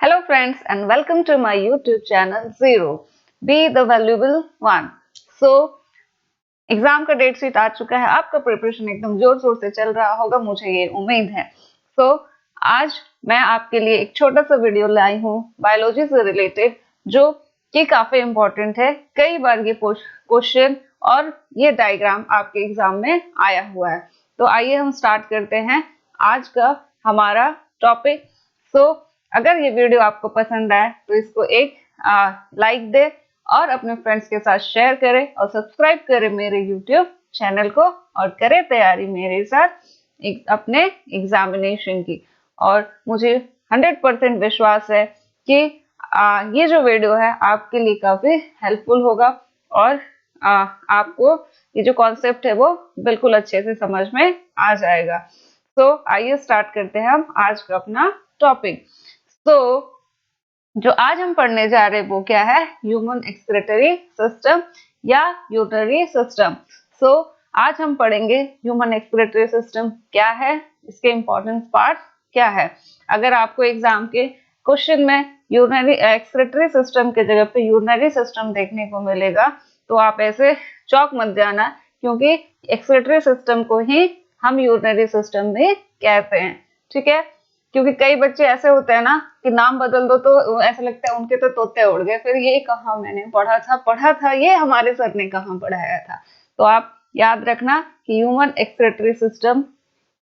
Hello friends and welcome to my YouTube channel Zero. Be the valuable one. So exam का date sheet आ चुका है। आपका preparation एकदम जोर शोर से चल रहा होगा, मुझे ये उम्मीद है। आज मैं आपके लिए एक छोटा सा वीडियो लाई हूँ बायोलॉजी से रिलेटेड, जो कि काफी इम्पोर्टेंट है। कई बार ये क्वेश्चन और ये डायग्राम आपके एग्जाम में आया हुआ है। तो आइए हम स्टार्ट करते हैं आज का हमारा टॉपिक। अगर ये वीडियो आपको पसंद आए तो इसको एक लाइक दे और अपने फ्रेंड्स के साथ शेयर करें और सब्सक्राइब करें मेरे यूट्यूब चैनल को और करें तैयारी मेरे साथ अपने एग्जामिनेशन की। और मुझे 100% विश्वास है कि ये जो वीडियो है आपके लिए काफी हेल्पफुल होगा और आपको ये जो कॉन्सेप्ट है वो बिल्कुल अच्छे से समझ में आ जाएगा। आइए स्टार्ट करते हैं हम आज का अपना टॉपिक। जो आज हम पढ़ने जा रहे हैं वो क्या है? ह्यूमन एक्सक्रीटरी सिस्टम या यूरिनरी सिस्टम। आज हम पढ़ेंगे ह्यूमन एक्सक्रीटरी सिस्टम क्या है, इसके इंपॉर्टेंट पार्ट क्या है। अगर आपको एग्जाम के क्वेश्चन में यूरिनरी एक्सक्रीटरी सिस्टम के जगह पे यूरिनरी सिस्टम देखने को मिलेगा तो आप ऐसे चौक मत जाना, क्योंकि एक्सक्रीटरी सिस्टम को ही हम यूरिनरी सिस्टम भी कहते हैं। ठीक है, क्योंकि कई बच्चे ऐसे होते हैं ना कि नाम बदल दो तो ऐसा लगता है उनके तो तोते उड़ गए, फिर ये कहाँ मैंने पढ़ा था ये हमारे सर ने कहाँ पढ़ाया था। तो आप याद रखना कि ह्यूमन एक्सक्रीटरी सिस्टम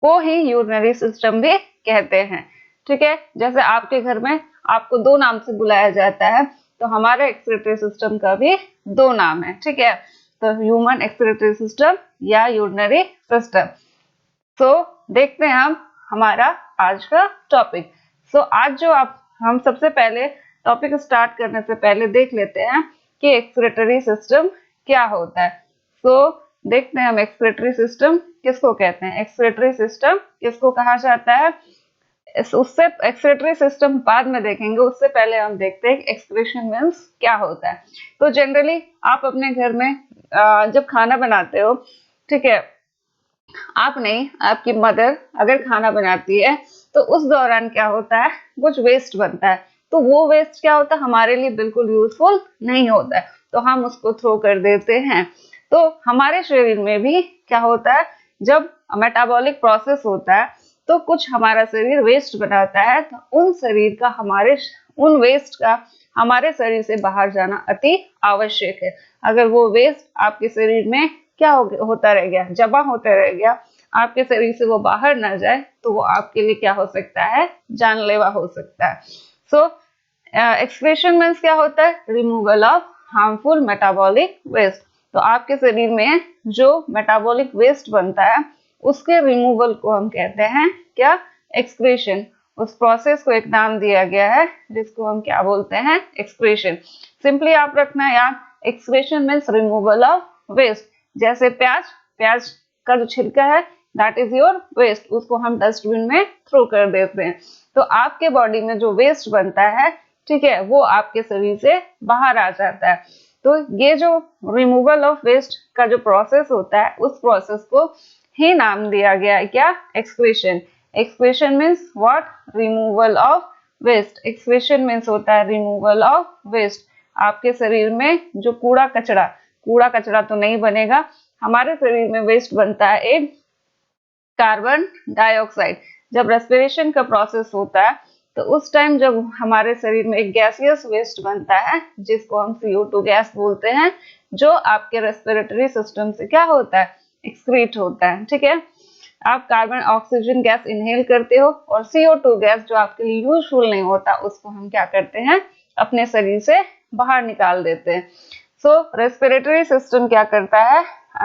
को ही यूरिनरी सिस्टम भी कहते हैं। ठीक है, जैसे आपके घर में आपको दो नाम से बुलाया जाता है तो हमारे एक्सक्रीटरी सिस्टम का भी दो नाम है। ठीक है, तो ह्यूमन एक्सक्रीटरी सिस्टम या यूरिनरी सिस्टम। देखते हैं हम हमारा आज का टॉपिक। आज जो हम सबसे पहले टॉपिक स्टार्ट करने से पहले देख लेते हैं कि एक्सक्रीटरी सिस्टम क्या होता है। देखते हैं हम एक्सक्रीटरी सिस्टम किसको कहते हैं, एक्सक्रीटरी सिस्टम किसको कहा जाता है। उससे एक्सक्रीटरी सिस्टम बाद में देखेंगे, उससे पहले हम देखते हैं एक्सक्रीशन मीन्स क्या होता है। तो जनरली आप अपने घर में जब खाना बनाते हो, ठीक है, आप नहीं, आपकी मदर अगर खाना बनाती है तो उस दौरान क्या होता है, कुछ वेस्ट बनता है। तो वो वेस्ट क्या होता है, हमारे लिए बिल्कुल यूजफुल नहीं होता है, तो हम उसको थ्रो कर देते हैं। तो हमारे शरीर में भी क्या होता है, जब मेटाबॉलिक प्रोसेस होता है तो कुछ हमारा शरीर वेस्ट बनाता है, तो उन वेस्ट का हमारे शरीर से बाहर जाना अति आवश्यक है। अगर वो वेस्ट आपके शरीर में क्या होता रह गया, जमा होता रह गया, आपके शरीर से वो बाहर ना जाए, तो वो आपके लिए क्या हो सकता है, जानलेवा हो सकता है। एक्सक्रीशन मीन्स क्या होता है, removal of harmful metabolic waste. तो आपके शरीर में जो मेटाबॉलिक वेस्ट बनता है उसके रिमूवल को हम कहते हैं क्या, एक्सक्रीशन। उस प्रोसेस को एक नाम दिया गया है जिसको हम क्या बोलते हैं, एक्सक्रीशन। सिंपली आप रखना याद, excretion means removal of waste. जैसे प्याज का जो छिलका है दैट इज योर वेस्ट, उसको हम डस्टबिन में थ्रो कर देते हैं। तो आपके बॉडी में जो वेस्ट बनता है, ठीक है, वो आपके शरीर से बाहर आ जाता है। तो ये जो रिमूवल ऑफ वेस्ट का जो प्रोसेस होता है, उस प्रोसेस को ही नाम दिया गया है क्या, excretion. Excretion means what, removal of waste. Excretion means होता है रिमूवल ऑफ वेस्ट। आपके शरीर में जो कूड़ा कचरा तो नहीं बनेगा, हमारे शरीर में वेस्ट बनता है एक कार्बन डाइऑक्साइड। जब रेस्पिरेशन का प्रोसेस होता है तो उस टाइम जब हमारे शरीर में एक गैसियस वेस्ट बनता है जिसको हम CO2 गैस बोलते हैं, जो आपके रेस्पिरेटरी सिस्टम से क्या होता है, एक्सक्रीट होता है। ठीक है, आप कार्बन ऑक्सीजन गैस इनहेल करते हो और CO2 गैस जो आपके लिए यूजफुल नहीं होता उसको हम क्या करते हैं, अपने शरीर से बाहर निकाल देते हैं। रेस्पिरेटरी सिस्टम क्या करता है,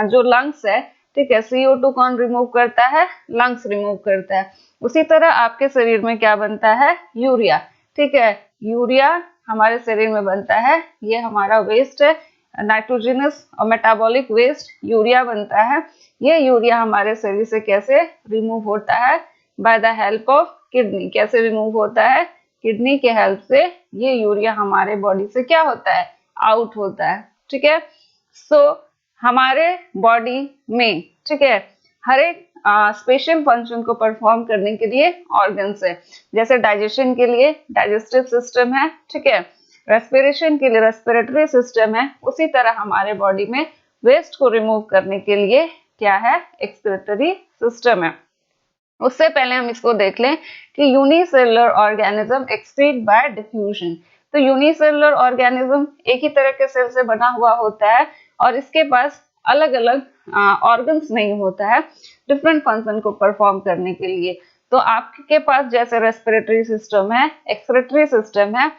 जो लंग्स है, ठीक है, CO2 कौन रिमूव करता है, लंग्स रिमूव करता है। उसी तरह आपके शरीर में क्या बनता है, यूरिया। ठीक है, यूरिया हमारे शरीर में बनता है, ये हमारा वेस्ट है, नाइट्रोजनस और मेटाबॉलिक वेस्ट यूरिया बनता है। ये यूरिया हमारे शरीर से कैसे रिमूव होता है, by the help of kidney. कैसे रिमूव होता है, किडनी के हेल्प से ये यूरिया हमारे बॉडी से क्या होता है, आउट होता है। ठीक है, हमारे बॉडी में, ठीक है, हर एक स्पेशल फंक्शन को परफॉर्म करने के लिए ऑर्गन्स है। जैसे डाइजेशन के लिए डाइजेस्टिव सिस्टम है, ठीक है, रेस्पिरेशन के लिए रेस्पिरेटरी सिस्टम है, उसी तरह हमारे बॉडी में वेस्ट को रिमूव करने के लिए क्या है, एक्सक्रीटरी सिस्टम है। उससे पहले हम इसको देख लें कि unicellular organism excrete bye diffusion. तो यूनिसेलुलर ऑर्गेनिज्म एक ही तरह के सेल से बना हुआ होता है और इसके पास अलग अलग ऑर्गन्स नहीं होता है डिफरेंट फंक्शन को परफॉर्म करने के लिए। तो आपके पास जैसे रेस्पिरेटरी सिस्टम है, एक्सक्रीटरी सिस्टम है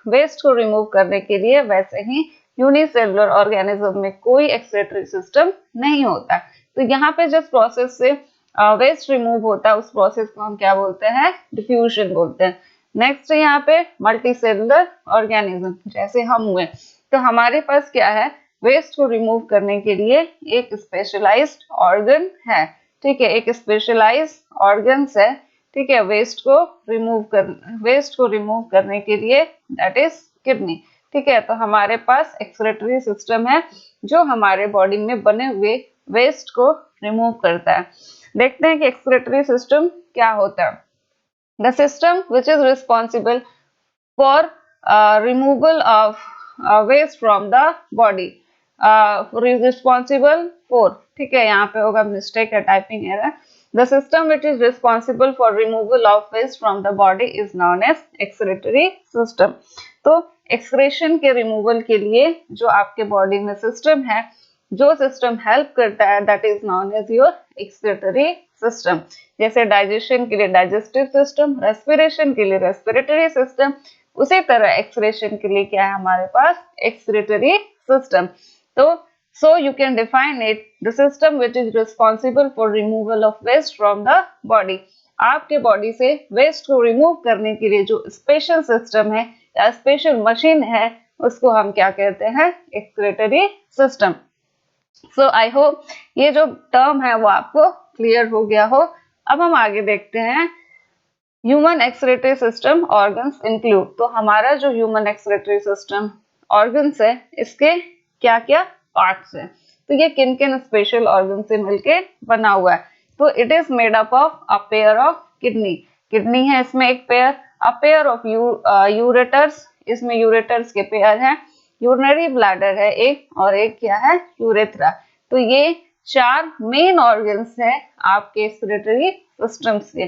वेस्ट को रिमूव करने के लिए, वैसे ही यूनिसेलुलर ऑर्गेनिज्म में कोई एक्सक्रीटरी सिस्टम नहीं होता। तो यहाँ पे जिस प्रोसेस से वेस्ट रिमूव होता है उस प्रोसेस को हम क्या बोलते हैं, डिफ्यूजन बोलते हैं। नेक्स्ट है यहाँ पे मल्टीसेलुलर ऑर्गेनिज्म, जैसे हम हुए, तो हमारे पास क्या है, वेस्ट को रिमूव करने के लिए एक स्पेशलाइज्ड ऑर्गन है, ठीक है, एक स्पेशलाइज्ड ऑर्गन्स है, ठीक है, वेस्ट को रिमूव करने के लिए, दैट इज किडनी, ठीक है। तो हमारे पास एक्सक्रीटरी सिस्टम है जो हमारे बॉडी में बने हुए वेस्ट को रिमूव करता है। देखते हैं कि एक्सक्रीटरी सिस्टम क्या होता है। The system which is responsible for removal of waste from the body, responsible for, ठीक है, यहाँ पे होगा मिस्टेक है, typing error. The system which is responsible for removal of waste from the body is known as excretory system. तो excretion के removal के लिए जो आपके बॉडी में सिस्टम है, जो सिस्टम हेल्प करता है, that is known as your excretory system. जैसे डाइजेशन के लिए डाइजेस्टिव सिस्टम, रेस्पिरेशन के लिए रेस्पिरेटरी सिस्टम, उसी तरह एक्सक्रेशन के लिए क्या है हमारे पास, एक्सक्रीटरी सिस्टम। तो so you can define it, the system which is responsible for removal of waste from the body। आपके बॉडी से वेस्ट को रिमूव करने के लिए जो स्पेशल सिस्टम है या स्पेशल मशीन है, उसको हम क्या कहते हैं, excretory system. So I hope ये जो टर्म है वो आपको क्लियर हो गया हो। अब हम आगे देखते हैं human excretory system organs include. तो हमारा जो ह्यूमन एक्सक्रीटरी सिस्टम ऑर्गन्स है, इसके क्या क्या पार्ट्स है, तो ये किन किन स्पेशल ऑर्गन से मिलके बना हुआ है। तो it is made up of a pair of kidney है इसमें एक pair, a pair of ureters, इसमें यूरेटर्स के पेयर है, यूरिनरी ब्लैडर है एक, और एक क्या है, यूरेथ्रा। तो ये 4 मेन ऑर्गन्स है आपके एक्सक्रीटरी सिस्टम्स के।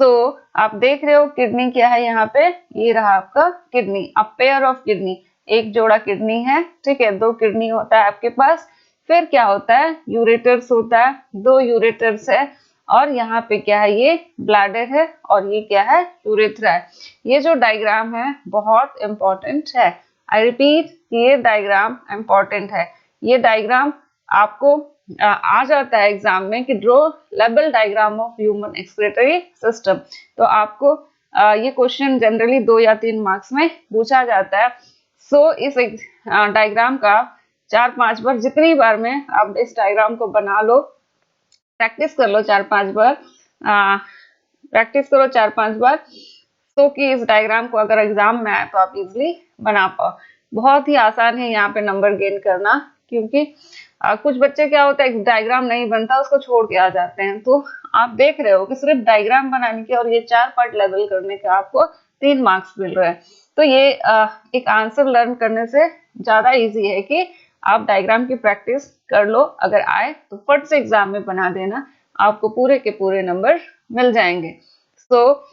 तो आप देख रहे हो किडनी क्या है यहाँ पे, ये रहा आपका kidney, a pair of kidney, एक जोड़ा किडनी है, ठीक है, 2 किडनी होता है आपके पास। फिर क्या होता है, यूरेटर्स होता है, 2 यूरेटर्स है, और यहाँ पे क्या है, ये ब्लैडर है, और ये क्या है, यूरेथ्रा है। ये जो डायग्राम है बहुत इंपॉर्टेंट है, आई रिपीट, ये डायग्राम इंपॉर्टेंट है। ये डायग्राम आपको आ जाता है एग्जाम में कि draw label diagram of human excretory system. तो आपको ये क्वेश्चन जनरली 2 या 3 मार्क्स में पूछा जाता है। सो इस डायग्राम का 4-5 बार, जितनी बार में आप इस डायग्राम को बना लो, प्रैक्टिस कर लो 4-5 बार, प्रैक्टिस करो 4-5 बार, तो कि इस डायग्राम को अगर एग्जाम में आए तो आप इजीली बना पाओ। बहुत ही आसान है यहाँ पे नंबर गेन करना, क्योंकि कुछ बच्चे क्या होता है, डायग्राम नहीं बनता उसको छोड़ के आ जाते हैं। तो आप देख रहे हो कि सिर्फ डायग्राम बनाने के और ये 4 पार्ट लेवल करने का आपको 3 मार्क्स मिल रहे हैं। तो ये एक आंसर लर्न करने से ज्यादा इजी है कि आप डायग्राम की प्रैक्टिस कर लो, अगर आए तो फट से एग्जाम में बना देना, आपको पूरे के पूरे नंबर मिल जाएंगे। सो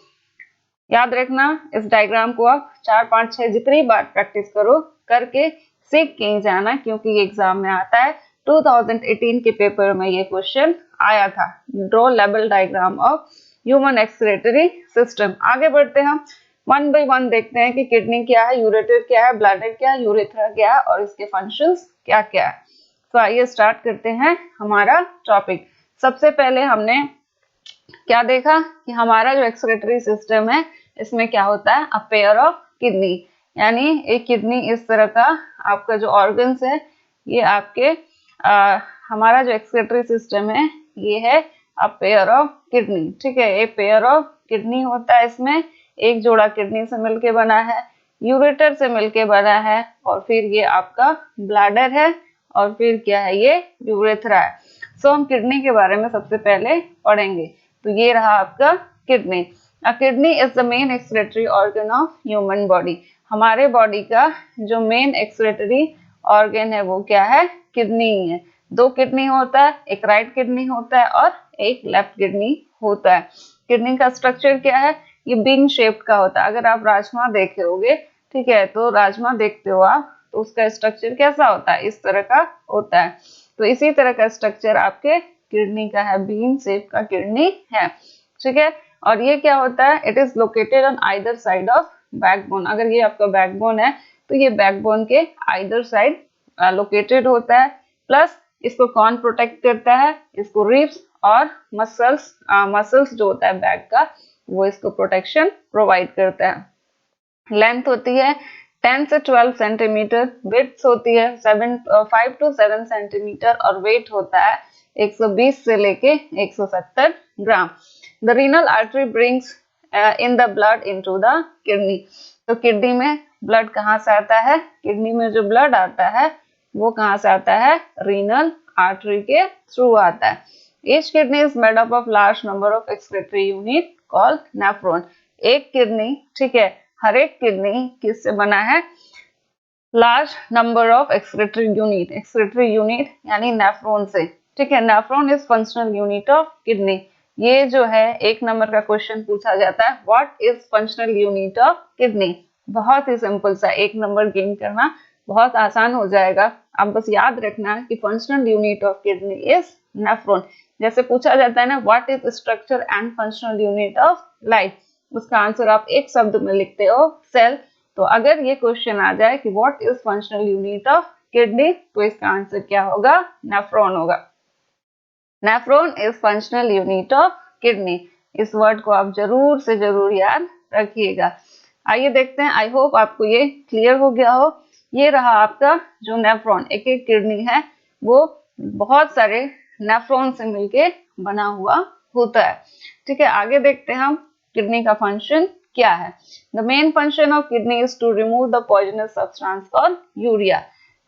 याद रखना, इस डायग्राम को आप 4-5-6 जितनी बार प्रैक्टिस करो, करके सीख के ही जाना, क्योंकि ये एग्जाम में आता है। 2018 के पेपर में ये क्वेश्चन आया था, draw label diagram of human excretory system. आगे बढ़ते हैं हम, 1 बाय 1 देखते हैं कि किडनी क्या है, यूरेटर क्या है, ब्लैडर क्या है, यूरेथ्रा क्या है, और इसके फंक्शंस क्या क्या है। तो आइए स्टार्ट करते हैं हमारा टॉपिक। सबसे पहले हमने क्या देखा कि हमारा जो एक्सक्रीटरी सिस्टम है, इसमें क्या होता है, अ पेयर ऑफ किडनी, यानी एक किडनी इस तरह का आपका जो ऑर्गन्स है, ये आपके हमारा जो एक्सक्रीटरी सिस्टम है ये है अ पेयर ऑफ किडनी, ठीक है, एक पेयर ऑफ किडनी होता है, इसमें एक जोड़ा किडनी से मिलके बना है, यूरेटर से मिलके बना है, और फिर ये आपका ब्लैडर है, और फिर क्या है, ये यूरेथ्रा है। सो हम किडनी के बारे में सबसे पहले पढ़ेंगे। तो ये रहा आपका kidney. A kidney is the main excretory organ of human body. हमारे बॉडी का जो मेन एक्सक्रीटरी ऑर्गन है वो क्या है? किडनी है। दो किडनी होता है, एक राइट किडनी होता है और एक लेफ्ट किडनी होता है। किडनी का स्ट्रक्चर क्या है? ये बीन शेप्ड का होता है। अगर आप राजमा देखे होगे, ठीक है, तो राजमा देखते हो आप, तो उसका स्ट्रक्चर कैसा होता है? इस तरह का होता है। तो इसी तरह का स्ट्रक्चर आपके किडनी का है, बीन शेप का किडनी है, ठीक है। और ये क्या होता है? It is located on either side of backbone. अगर ये आपका बैकबोन है तो ये बैकबोन के आइदर साइड लोकेटेड होता है। प्लस इसको कौन प्रोटेक्ट करता है? इसको रिब्स और मसल्स जो होता है बैक का, वो इसको प्रोटेक्शन प्रोवाइड करता है। लेंथ होती है 10 से 12 सेंटीमीटर, विड्थ होती है 5 to 7 सेंटीमीटर और वेट होता है 120 से लेके 170 gram. The renal artery brings in the blood into the kidney. तो किडनी में ब्लड कहाँ से आता है? किडनी में जो ब्लड आता है वो कहाँ से आता है? रीनल आर्टरी के थ्रू आता है। Each kidney is made up of large number of excretory unit called nephron। एक किडनी, ठीक है, हर एक किडनी किससे बना है? Large number of excretory unit. Excretory unit यानी नेफ्रॉन से, ठीक है। Nephron is functional unit of kidney. ये जो है 1 नंबर का क्वेश्चन पूछा जाता है, what is functional unit of kidney. बहुत ही सिंपल सा 1 नंबर गेन करना बहुत आसान हो जाएगा। आप बस याद रखना कि functional unit of kidney is nephron. जैसे पूछा जाता है ना, what is structure and functional unit of life, उसका आंसर आप एक शब्द में लिखते हो, सेल। तो अगर ये क्वेश्चन आ जाए कि what is functional unit of kidney, तो इसका आंसर क्या होगा? नेफ्रॉन होगा। Nephron is functional unit of kidney. इस वर्ड को आप जरूर से जरूर याद रखिएगा। आइए देखते हैं, आई होप आपको ये क्लियर हो गया हो। ये रहा आपका जो नेफ्रॉन, एक एक किडनी है वो बहुत सारे नेफ्रॉन से मिलके बना हुआ होता है, ठीक है। आगे देखते हैं हम किडनी का फंक्शन क्या है। The main function of kidney is to remove the poisonous substance called urea.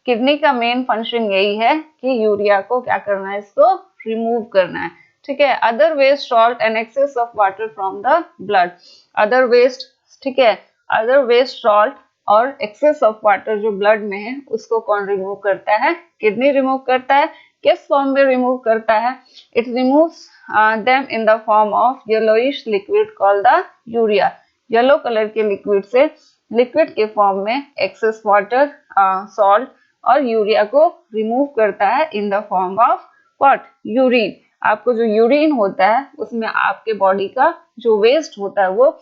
Kidney का मेन फंक्शन यही है कि यूरिया को क्या करना है? इसको रिमूव करना है, ठीक है। Other waste, salt and excess of water from the blood. Other waste, ठीक है, अदर वेस्ट, सॉल्ट और एक्सेस ऑफ वाटर जो ब्लड में है उसको कौन रिमूव करता है? किडनी रिमूव करता है। किस फॉर्म में रिमूव करता है? It removes them in the form of yellowish liquid called the urea। Yellow colour के लिक्विड से, लिक्विड के फॉर्म में एक्सेस वाटर, सॉल्ट और यूरिया को रिमूव करता है in the form of what? Urine. आपको जो यूरिन होता है उसमें आपके बॉडी का जो वेस्ट होता है वो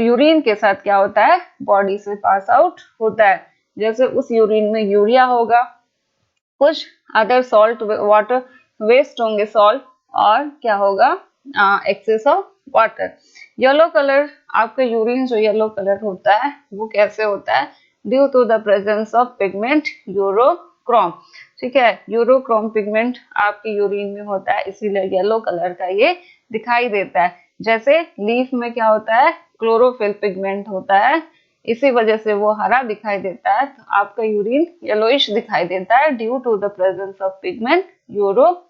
यूरिन के साथ क्या होता है? बॉडी से पास आउट होता है। जैसे उस यूरिन में यूरिया होगा, कुछ अदर सॉल्ट वाटर वेस्ट होंगे, सॉल्ट, और क्या होगा? Excess of water. Yellow colour, आपका यूरिन जो येलो कलर होता है वो कैसे होता है? Due to the presence of pigment urochrome, ठीक है। यूरोक्रोम पिगमेंट आपके यूरिन में होता है, इसीलिए येलो कलर का ये दिखाई देता है। जैसे लीफ में क्या होता है? क्लोरोफिल पिगमेंट होता है, इसी वजह से वो हरा दिखाई देता है। तो आपका यूरिन येलोइश दिखाई देता है due to the presence of pigment urochrome.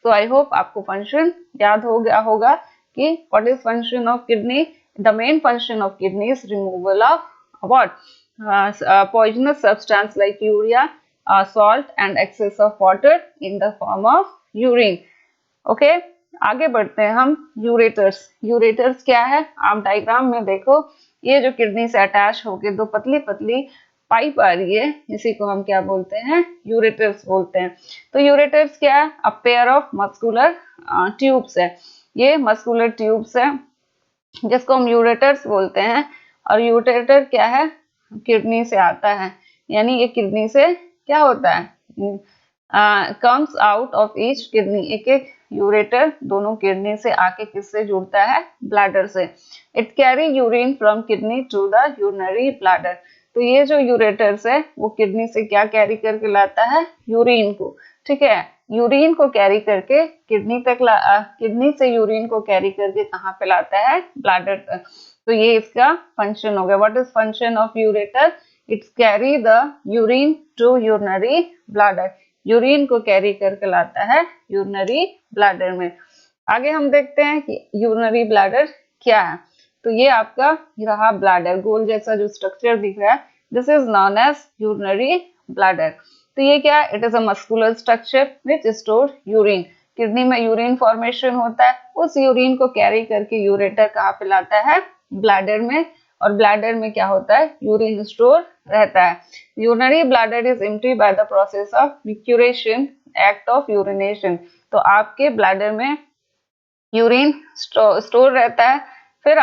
So I hope आपको फंक्शन याद हो गया होगा कि what is function of kidney. The main function of kidney is removal of what? poisonous substance like urea, salt and excess of water in the form of urine। Okay, आगे बढ़ते हैं हम। यूरेटर्स। यूरेटर्स क्या है? आप diagram में देखो, ये जो किडनी से अटैच होके दो पतली पतली पाइप आ रही है, इसी को हम क्या बोलते हैं? यूरेटर्स बोलते हैं। तो यूरेटर्स क्या है? A pair of muscular tubes है। ये मस्कुलर ट्यूब्स है जिसको हम यूरेटर्स बोलते हैं। और यूरेटर क्या है? किडनी से आता है, यानी ये किडनी से क्या होता है? Comes out of each kidney. एक एक यूरेटर दोनों किडनी से आके किससे जुड़ता है? ब्लैडर से। It carry urine from kidney to the urinary bladder. तो ये जो यूरेटर्स है वो किडनी से क्या कैरी करके लाता है? यूरिन को, ठीक है। यूरिन को कैरी करके किडनी तक किडनी से यूरिन को कैरी करके कहाँ पे लाता है? ब्लैडर तक। तो ये इसका फंक्शन हो गया। What is function of ureter? It's carry the urine to urinary bladder. Urine को कैरी करके लाता है यूरिनरी ब्लैडर में। आगे हम देखते हैं कि यूरिनरी ब्लैडर क्या है। तो ये आपका रहा ब्लैडर, गोल जैसा जो स्ट्रक्चर दिख रहा है, this is known as urinary bladder. तो ये क्या है? It is a muscular structure which store urine. Kidney में यूरिन फॉर्मेशन होता है, उस यूरिन को कैरी करके यूरेटर कहाँ पे लाता है? ब्लैडर में। और ब्लैडर में क्या होता है? यूरिन स्टोर रहता है। Urinary bladder is empty by the process of micturition, act of urination. तो आपके ब्लैडर में यूरिन स्टोर रहता है, फिर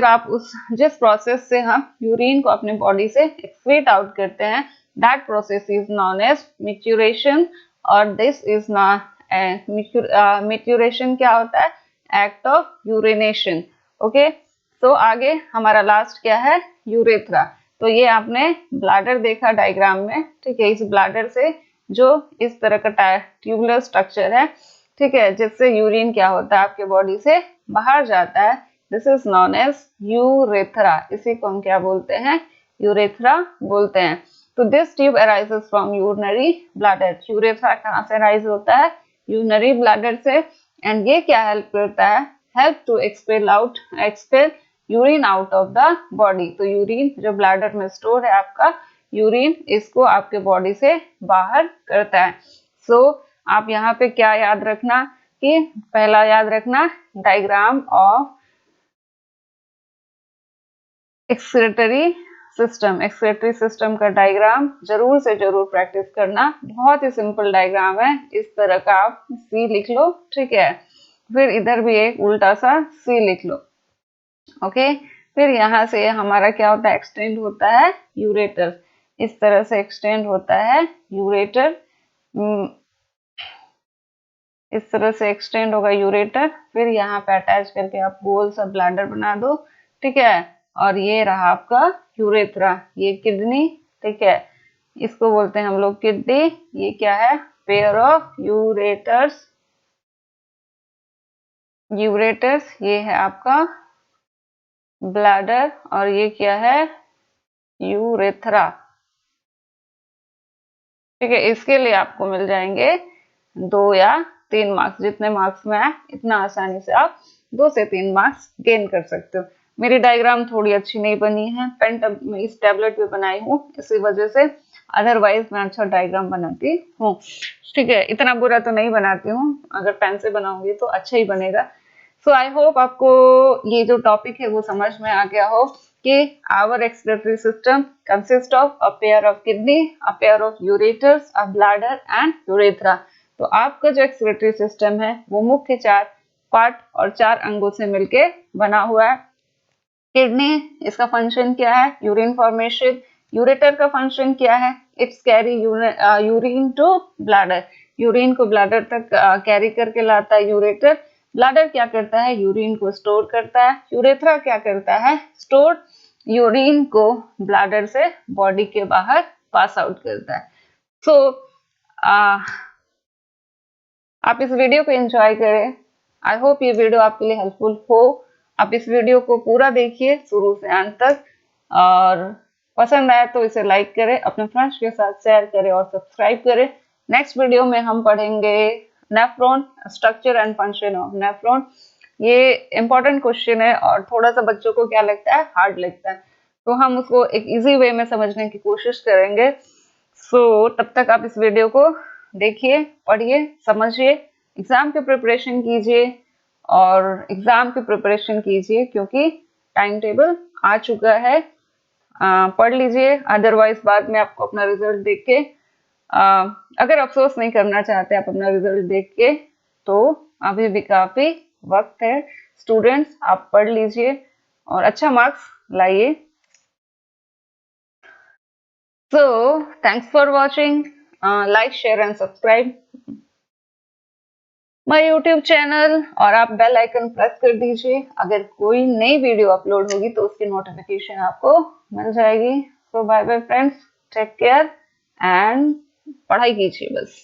आप उस जिस प्रोसेस से हम यूरिन को अपने बॉडी से एक्सक्रीट आउट करते हैं, that process is known as micturition. और दिस इज मिक्यूरेशन क्या होता है? Act of urination. ओके, तो आगे हमारा लास्ट क्या है? यूरेथ्रा। तो ये आपने ब्लैडर देखा डायग्राम में, ठीक है। इस ब्लैडर से जो इस तरह का ट्यूबुलर स्ट्रक्चर है, ठीक है, जिससे यूरिन क्या होता है? आपके बॉडी से बाहर जाता है, this is known as urethra. इसी को हम क्या बोलते हैं? यूरेथ्रा बोलते हैं। तो this tube arises from urinary bladder. Urethra कहाँ से अराइज होता है? यूरिनरी ब्लैडर से। एंड ये क्या हेल्प करता है? Help to expel urine out of the body. तो यूरिन जो ब्लैडर में स्टोर है आपका यूरिन, इसको आपके बॉडी से बाहर करता है। सो आप यहाँ पे क्या याद रखना कि पहला याद रखना diagram of excretory system. Excretory system का डायग्राम जरूर से जरूर प्रैक्टिस करना। बहुत ही सिंपल डायग्राम है, इस तरह का आप सी लिख लो, ठीक है। फिर इधर भी एक उल्टा सा सी लिख लो। ओके, फिर यहाँ से हमारा क्या होता है? एक्सटेंड होता है यूरेटर। इस तरह से एक्सटेंड होता है यूरेटर। इस तरह से एक्सटेंड होगा यूरेटर। फिर यहाँ पे अटैच करके आप गोल सा ब्लैडर बना दो, ठीक है। और ये रहा आपका यूरेथ्रा, ये किडनी, ठीक है, इसको बोलते हैं हम लोग किडनी। ये क्या है? Pair of ureters. ये है आपका ब्लैडर और ये क्या है? यूरेथ्रा, ठीक है। इसके लिए आपको मिल जाएंगे 2 या 3 मार्क्स। जितने मार्क्स में आए इतना आसानी से आप 2 से 3 मार्क्स गेन कर सकते हो। मेरी डायग्राम थोड़ी अच्छी नहीं बनी है, पेन मैं इस टैबलेट पे बनाई हूँ, इसी वजह से। अदरवाइज मैं अच्छा डायग्राम बनाती हूँ, ठीक है। इतना बुरा तो नहीं बनाती हूँ, अगर पेन से बनाऊंगी तो अच्छा ही बनेगा। सो आई होप आपको ये जो टॉपिक है वो समझ में आ गया हो कि our excretory system consists of a pair of kidney, a pair of ureters, a bladder and urethra। तो आपका जो excretory system है वो मुख्य 4 पार्ट और 4 अंगों से मिलके बना हुआ है। किडनी, इसका फंक्शन क्या है? Urine formation. यूरेटर का फंक्शन क्या है? It's carry urine to bladder. Urine को ब्लैडर तक कैरी करके लाता है यूरेटर। ब्लैडर क्या करता है? यूरिन को स्टोर करता है। यूरेथ्रा क्या करता है? स्टोर यूरिन को ब्लैडर से बॉडी के बाहर पास आउट करता है। सो आप इस वीडियो को एंजॉय करें। आई होप ये वीडियो आपके लिए हेल्पफुल हो। आप इस वीडियो को पूरा देखिए शुरू से अंत तक, और पसंद आए तो इसे लाइक करें, अपने फ्रेंड्स के साथ शेयर करें और सब्सक्राइब करें। नेक्स्ट वीडियो में हम पढ़ेंगे nephron, structure and function of nephron. ये इंपॉर्टेंट क्वेश्चन है और थोड़ा सा बच्चों को क्या लगता है? हार्ड लगता है, तो हम उसको एक इजी वे में समझने की कोशिश करेंगे। सो तब तक आप इस वीडियो को देखिए, पढ़िए, समझिए, एग्जाम की प्रिपरेशन कीजिए और एग्जाम की प्रिपरेशन कीजिए, क्योंकि टाइम टेबल आ चुका है। पढ़ लीजिए, अदरवाइज बाद में आपको अपना रिजल्ट देख के अगर अफसोस नहीं करना चाहते आप अपना रिजल्ट देख के, तो अभी भी काफी वक्त है। स्टूडेंट्स, आप पढ़ लीजिए और अच्छा मार्क्स लाइए। So thanks for watching. Like, share and subscribe my YouTube channel, और आप बेल आइकन प्रेस कर दीजिए। अगर कोई नई वीडियो अपलोड होगी तो उसकी नोटिफिकेशन आपको मिल जाएगी। So bye bye friends, take care and पढ़ाई कीजिए बस।